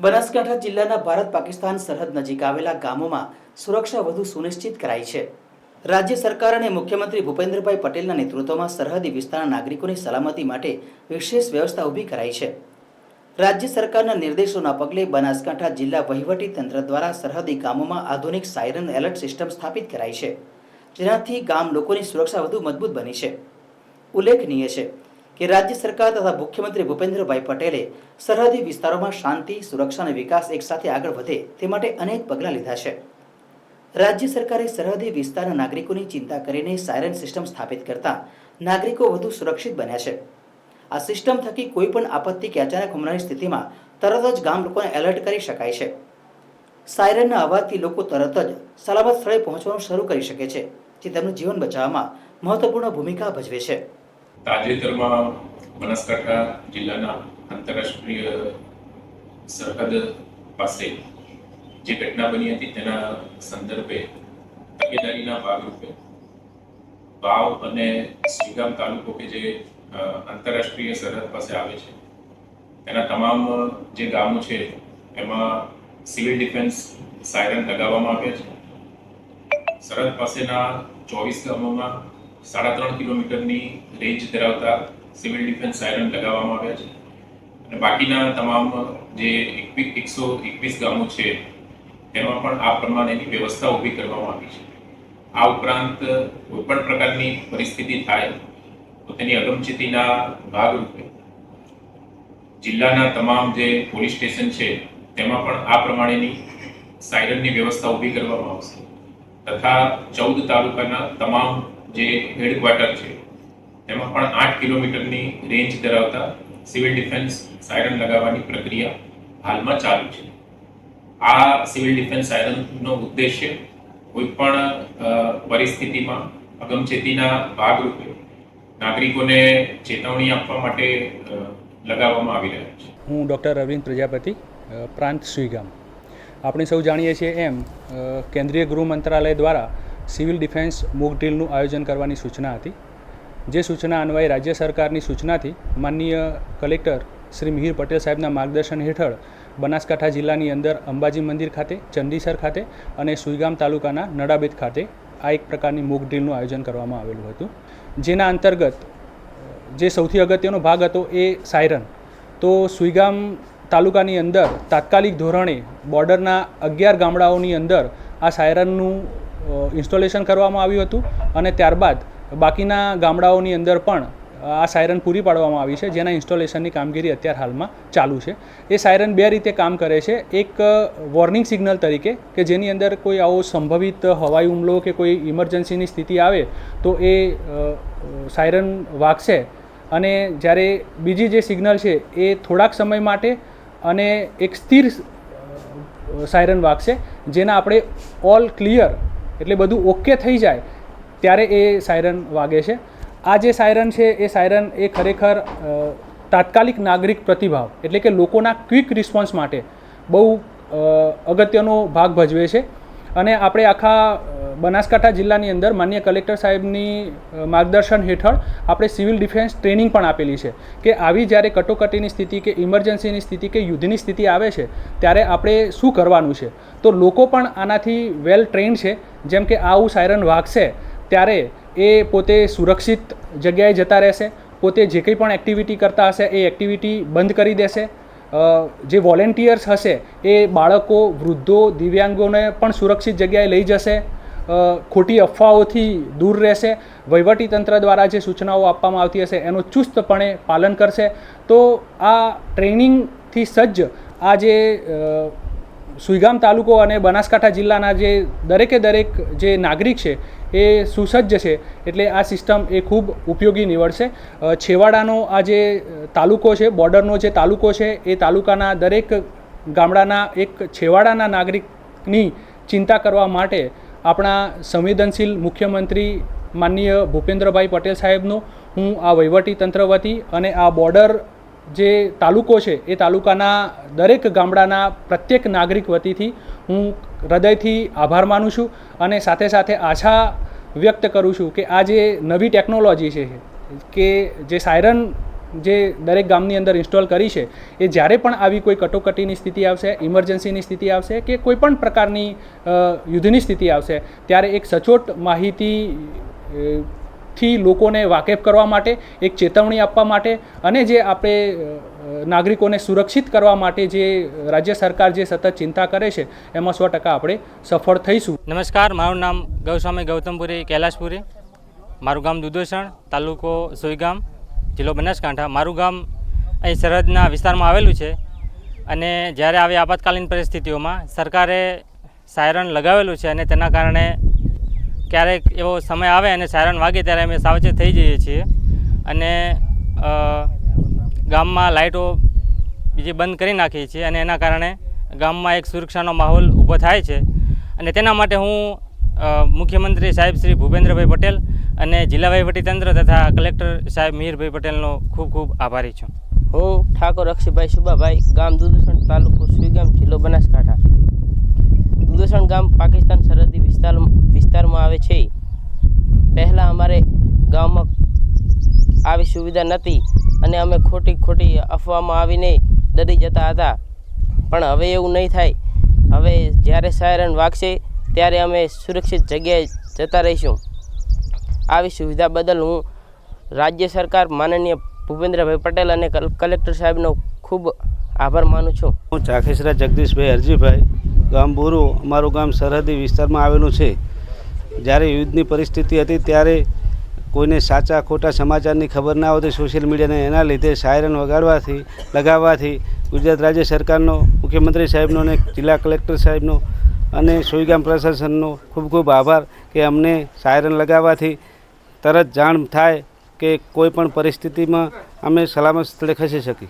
બનાસકાંઠા જિલ્લાના ભારત પાકિસ્તાન સરહદ નજીક આવેલા ગામોમાં સુરક્ષા વધુ સુનિશ્ચિત કરાઈ છે। રાજ્ય સરકાર અને મુખ્યમંત્રી ભૂપેન્દ્રભાઈ પટેલના નેતૃત્વમાં સરહદી વિસ્તારના નાગરિકોની સલામતી માટે વિશેષ વ્યવસ્થા ઊભી કરાઈ છે। રાજ્ય સરકારના નિર્દેશોના પગલે બનાસકાંઠા જિલ્લા વહીવટી તંત્ર દ્વારા સરહદી ગામોમાં આધુનિક સાયરન એલર્ટ સિસ્ટમ સ્થાપિત કરાઈ છે, જેનાથી ગામ લોકોની સુરક્ષા વધુ મજબૂત બની છે। ઉલ્લેખનીય છે કે રાજ્ય સરકાર તથા મુખ્યમંત્રી ભૂપેન્દ્રભાઈ પટેલે સરહદી વિસ્તારોમાં શાંતિ, સુરક્ષા અને વિકાસ એકસાથે આગળ વધે તે માટે અનેક પગલાં લીધા છે। રાજ્ય સરકારે સરહદી વિસ્તારના નાગરિકોની ચિંતા કરીને સાયરન સિસ્ટમ સ્થાપિત કરતા નાગરિકો વધુ સુરક્ષિત બન્યા છે। આ સિસ્ટમ થકી કોઈ પણ આપત્તિ કે અચાનક હુમલાની સ્થિતિમાં તરત જ ગામ લોકોને એલર્ટ કરી શકાય છે। સાયરનના અવાજથી લોકો તરત જ સલામત સ્થળે પહોંચવાનું શરૂ કરી શકે છે, જે તેમનું જીવન બચાવવામાં મહત્વપૂર્ણ ભૂમિકા ભજવે છે। તાજેતરમાં બનાસકાંઠા જિલ્લાના આંતરરાષ્ટ્રીય સરહદ પાસે જે ઘટના બની હતી તેના સંદર્ભે તકેદારીના ભાગરૂપે વાવ અને સુઈગામ તાલુકો કે જે આંતરરાષ્ટ્રીય સરહદ પાસે આવે છે તેના તમામ જે ગામો છે એમાં સિવિલ ડિફેન્સ સાયરન લગાવવામાં આવ્યા છે। સરહદ પાસેના 24 ગામોમાં 3.5 કિલોમીટરની રેન્જ ધરાવતા સિવિલ ડિફેન્સ સાયરન લગાવવામાં આવ્યા છે અને બાકીના તમામ જે 121 ગામો છે તેમાં પણ આ પ્રમાણેની વ્યવસ્થા ઊભી કરવામાં આવી છે। આ ઉપરાંત કોઈપણ પ્રકારની પરિસ્થિતિ થાય તો તેની અગમચેતીના ભાગરૂપે જિલ્લાના તમામ જે પોલીસ સ્ટેશન છે તેમાં પણ આ પ્રમાણેની સાયરનની વ્યવસ્થા ઊભી કરવામાં આવશે તથા 14 તાલુકાના તમામ જે હેડક્વાર્ટર છે તેમાં પણ 8 કિલોમીટરની રેન્જ ધરાવતા સિવિલ ડિફેન્સ સાયરન લગાવવાની પ્રક્રિયા હાલમાં ચાલુ છે। આ સિવિલ ડિફેન્સ સાયરનનો ઉદ્દેશ્ય કોઈ પણ પરિસ્થિતિમાં અગમચેતીના ભાગરૂપે નાગરિકોને ચેતવણી આપવા માટે લગાવવામાં આવી રહ્યા છે। હું ડૉક્ટર અરવિંદ પ્રજાપતિ, પ્રાંત સુઈગામ। આપણે સૌ જાણીએ છીએ એમ કેન્દ્રીય ગૃહ મંત્રાલય દ્વારા સિવિલ ડિફેન્સ મોક ડ્રીલનું આયોજન કરવાની સૂચના હતી, જે સૂચના અન્વયે રાજ્ય સરકારની સૂચનાથી માનનીય કલેક્ટર શ્રી મિહિર પટેલ સાહેબના માર્ગદર્શન હેઠળ બનાસકાંઠા જિલ્લાની અંદર અંબાજી મંદિર ખાતે, ચંડીસર ખાતે અને સુઈગામ તાલુકાના નડાબેટ ખાતે આ એક પ્રકારની મોક ડ્રીલનું આયોજન કરવામાં આવેલું હતું, જેના અંતર્ગત જે સૌથી અગત્યનો ભાગ હતો એ સાયરન। તો સુઈગામ તાલુકાની અંદર તાત્કાલિક ધોરણે બોર્ડરના 11 ગામડાઓની અંદર આ સાયરનનું ઇન્સ્ટોલેશન કરવામાં આવ્યું હતું અને ત્યારબાદ બાકીના ગામડાઓની અંદર પણ આ સાયરન પૂરી પાડવામાં આવી છે, જેના ઇન્સ્ટોલેશનની કામગીરી અત્યારે હાલમાં ચાલુ છે। એ સાયરન બે રીતે કામ કરે છે। એક વોર્નિંગ સિગ્નલ તરીકે કે જેની અંદર કોઈ આવો સંભવિત હવાઈ હુમલો કે કોઈ ઇમરજન્સીની સ્થિતિ આવે તો એ સાયરન વાગશે અને જ્યારે બીજી જે સિગ્નલ છે એ થોડાક સમય માટે અને એક સ્થિર સાયરન વાગશે, જેના આપણે ઓલ ક્લિયર એટલે બધું ઓકે થઈ જાય ત્યારે એ સાયરન વાગે છે। આ જે સાયરન છે એ સાયરન એ ખરેખર તાત્કાલિક નાગરિક પ્રતિભાવ એટલે કે લોકોના ક્વિક રિસ્પોન્સ માટે બહુ અગત્યનો ભાગ ભજવે છે અને આપણે આખા બનાસકાંઠા જિલ્લાની અંદર માનનીય કલેક્ટર સાહેબની માર્ગદર્શન હેઠળ આપણે સિવિલ ડિફેન્સ ટ્રેનિંગ પણ આપેલી છે કે આવી જ્યારે કટોકટીની સ્થિતિ કે ઇમરજન્સીની સ્થિતિ કે યુદ્ધની સ્થિતિ આવે છે ત્યારે આપણે શું કરવાનું છે। તો લોકો પણ આનાથી વેલ ટ્રેન્ડ છે, જેમ કે આવું સાયરન વાગશે ત્યારે એ પોતે સુરક્ષિત જગ્યાએ જતા રહેશે, પોતે જે કંઈ પણ એક્ટિવિટી કરતા હશે એ એક્ટિવિટી બંધ કરી દેશે। જે વોલેન્ટિયર્સ હશે એ બાળકો, વૃદ્ધો, દિવ્યાંગોને પણ સુરક્ષિત જગ્યાએ લઈ જશે, ખોટી અફવાઓથી દૂર રહેશે, વહીવટીતંત્ર દ્વારા જે સૂચનાઓ આપવામાં આવતી હશે એનું ચુસ્તપણે પાલન કરશે। તો આ ટ્રેનિંગથી સજ્જ આ જે સુઈગામ તાલુકો અને બનાસકાંઠા જિલ્લાના જે દરેકે દરેક જે નાગરિક છે એ સુસજ્જ છે, એટલે આ સિસ્ટમ એ ખૂબ ઉપયોગી નીવડશે। છેવાડાનો આ જે તાલુકો છે, બોર્ડરનો જે તાલુકો છે, એ તાલુકાના દરેક ગામડાના એક છેવાડાના નાગરિકની ચિંતા કરવા માટે આપણા સંવેદનશીલ મુખ્યમંત્રી માનનીય ભૂપેન્દ્રભાઈ પટેલ સાહેબનો હું આ વહીવટીતંત્ર વતી અને આ બોર્ડર જે તાલુકો છે એ તાલુકાના દરેક ગામડાના પ્રત્યેક નાગરિક વતીથી હું હૃદયથી આભાર માનું છું અને સાથે સાથે આશા વ્યક્ત કરું છું કે આ જે નવી ટેકનોલોજી છે કે જે સાયરન જે દરેક ગામની અંદર ઇન્સ્ટોલ કરી છે એ જ્યારે પણ આવી કોઈ કટોકટીની સ્થિતિ આવશે, ઇમરજન્સીની સ્થિતિ આવશે કે કોઈ પણ પ્રકારની યુદ્ધની સ્થિતિ આવશે ત્યારે એક સચોટ માહિતી થી લોકોને વાકેફ કરવા માટે, એક ચેતવણી આપવા માટે અને જે આપણે નાગરિકોને સુરક્ષિત કરવા માટે જે રાજ્ય સરકાર જે સતત ચિંતા કરે છે એમાં 100% આપણે સફળ થઈશું. નમસ્કાર, મારું નામ ગૌસ્વામી ગૌતમપુરી કૈલાશપુરી, મારું ગામ દુધોસણ, તાલુકો સોઈગામ, જિલ્લો બનાસકાંઠા. મારું ગામ અહીં સરહદના વિસ્તારમાં આવેલું છે અને જ્યારે આવી આપાતકાલીન પરિસ્થિતિઓમાં સરકારે સાયરન લગાવેલું છે અને તેના કારણે ક્યારેક એવો સમય આવે અને સાયરન વાગે ત્યારે અમે સાવચેત થઈ જઈએ છીએ અને ગામમાં લાઇટો બીજી બંધ કરી નાખીએ છીએ અને એના કારણે ગામમાં એક સુરક્ષાનો માહોલ ઊભો થાય છે અને તેના માટે હું મુખ્યમંત્રી સાહેબ શ્રી ભૂપેન્દ્રભાઈ પટેલ અને જિલ્લા વહીવટીતંત્ર તથા કલેક્ટર સાહેબ મિહિરભાઈ પટેલનો ખૂબ ખૂબ આભારી છું. હું ઠાકોર અક્ષયભાઈ સુબાભાઈ, ગામ દુધોસણ, તાલુકો સુઈગામ, જિલ્લો બનાસકાંઠા. દુધોસણ ગામ પાકિસ્તાન સરહદી વિસ્તારમાં આવે છે. પહેલાં અમારે ગામમાં આવી સુવિધા નહોતી અને અમે ખોટી અફવામાં આવીને ડરી જતા હતા, પણ હવે એવું નહીં થાય. હવે જ્યારે સાયરન વાગશે ત્યારે અમે સુરક્ષિત જગ્યાએ જતા રહીશું. આવી સુવિધા બદલ હું રાજ્ય સરકાર માનનીય ભૂપેન્દ્રભાઈ પટેલ અને કલેક્ટર સાહેબનો ખૂબ આભાર માનું છું. હું ચાખેસરા જગદીશભાઈ હરજીભાઈ, ગામ બોરુ. અમારું ગામ સરહદી વિસ્તારમાં આવેલું છે. જ્યારે યુદ્ધની પરિસ્થિતિ હતી ત્યારે કોઈને સાચા ખોટા સમાચારની ખબર ના હોતી સોશિયલ મીડિયાને, એના લીધે સાયરન લગાવવાથી ગુજરાત રાજ્ય સરકારનો, મુખ્યમંત્રી સાહેબનો અને જિલ્લા કલેક્ટર સાહેબનો અને સોઈગામ પ્રશાસનનો ખૂબ ખૂબ આભાર કે અમને સાયરન લગાવવાથી તરત જાણ થાય કે કોઈ પણ પરિસ્થિતિમાં અમે સલામત સ્થળે ખસી શકીએ.